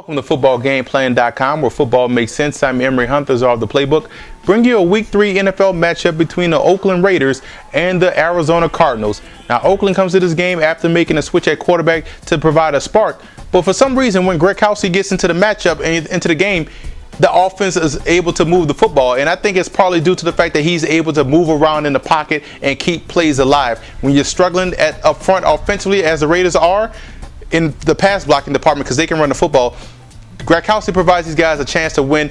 Welcome to footballgameplan.com, where football makes sense. I'm Emory Hunters of the Playbook. Bring you a Week 3 NFL matchup between the Oakland Raiders and the Arizona Cardinals. Now, Oakland comes to this game after making a switch at quarterback to provide a spark. But for some reason, when Gronkowski gets into the matchup and into the game, the offense is able to move the football. And I think it's probably due to the fact that he's able to move around in the pocket and keep plays alive. When you're struggling up front offensively, as the Raiders are, in the pass blocking department, because they can run the football, Gronkowski provides these guys a chance to win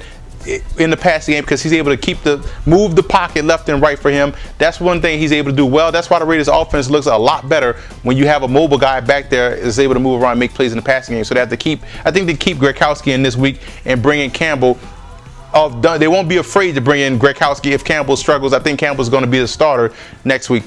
in the passing game because he's able to move the pocket left and right for him. That's one thing he's able to do well. That's why the Raiders offense looks a lot better when you have a mobile guy back there is able to move around and make plays in the passing game. So they have to keep Gronkowski in this week and bring in Campbell. They won't be afraid to bring in Gronkowski if Campbell struggles. I think Campbell's going to be the starter next week.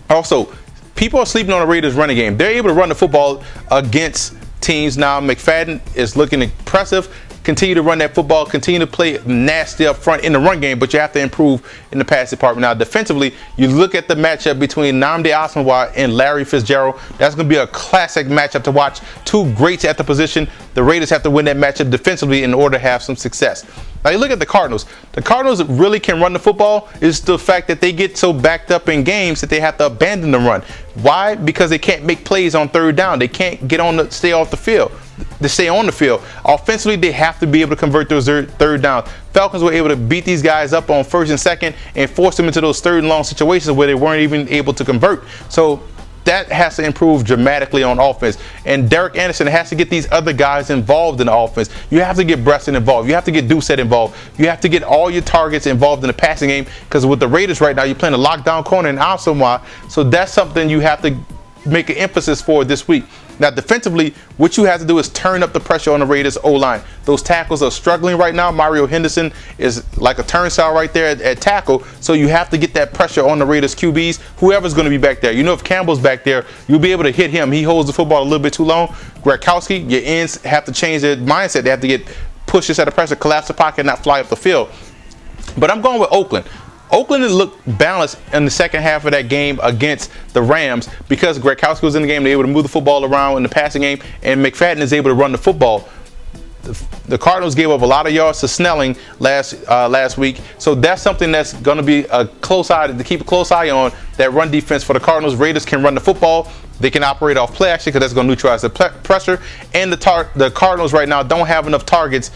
Also, people are sleeping on the Raiders' running game. They're able to run the football against teams now. McFadden is looking impressive. Continue to run that football. Continue to play nasty up front in the run game, but you have to improve in the pass department. Now, defensively, you look at the matchup between Nnamdi Asomugha and Larry Fitzgerald. That's going to be a classic matchup to watch. Two greats at the position. The Raiders have to win that matchup defensively in order to have some success. Now, you look at the Cardinals. The Cardinals really can run the football. It's the fact that they get so backed up in games that they have to abandon the run. Why? Because they can't make plays on third down. They can't stay off the field. They stay on the field. Offensively, they have to be able to convert those third downs. Falcons were able to beat these guys up on first and second and force them into those third and long situations where they weren't even able to convert. So that has to improve dramatically on offense. And Derek Anderson has to get these other guys involved in the offense. You have to get Breston involved. You have to get Doucette involved. You have to get all your targets involved in the passing game, because with the Raiders right now, you're playing a lockdown corner in Asomugha. So that's something you have to make an emphasis for this week. Now, defensively, what you have to do is turn up the pressure on the Raiders' O-line. Those tackles are struggling right now. Mario Henderson is like a turnstile right there at tackle. So you have to get that pressure on the Raiders' QBs, whoever's going to be back there. You know, if Campbell's back there, you'll be able to hit him. He holds the football a little bit too long. Gronkowski, your ends have to change their mindset. They have to get pushes at the pressure, collapse the pocket, not fly up the field. But I'm going with Oakland. Oakland looked balanced in the second half of that game against the Rams because Gronkowski was in the game. They were able to move the football around in the passing game, and McFadden is able to run the football. The Cardinals gave up a lot of yards to Snelling last week, so that's something that's going to be a close eye to keep a close eye on. That run defense for the Cardinals. Raiders can run the football. They can operate off play action because that's going to neutralize the pressure. And the Cardinals right now don't have enough targets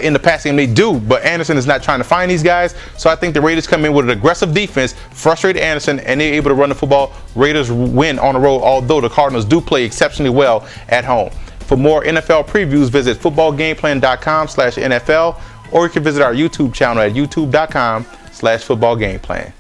in the passing game. They do, but Anderson is not trying to find these guys. So I think the Raiders come in with an aggressive defense, frustrate Anderson, and they're able to run the football. Raiders win on the road, although the Cardinals do play exceptionally well at home. For more NFL previews, visit footballgameplan.com/NFL, or you can visit our YouTube channel at youtube.com/footballgameplan.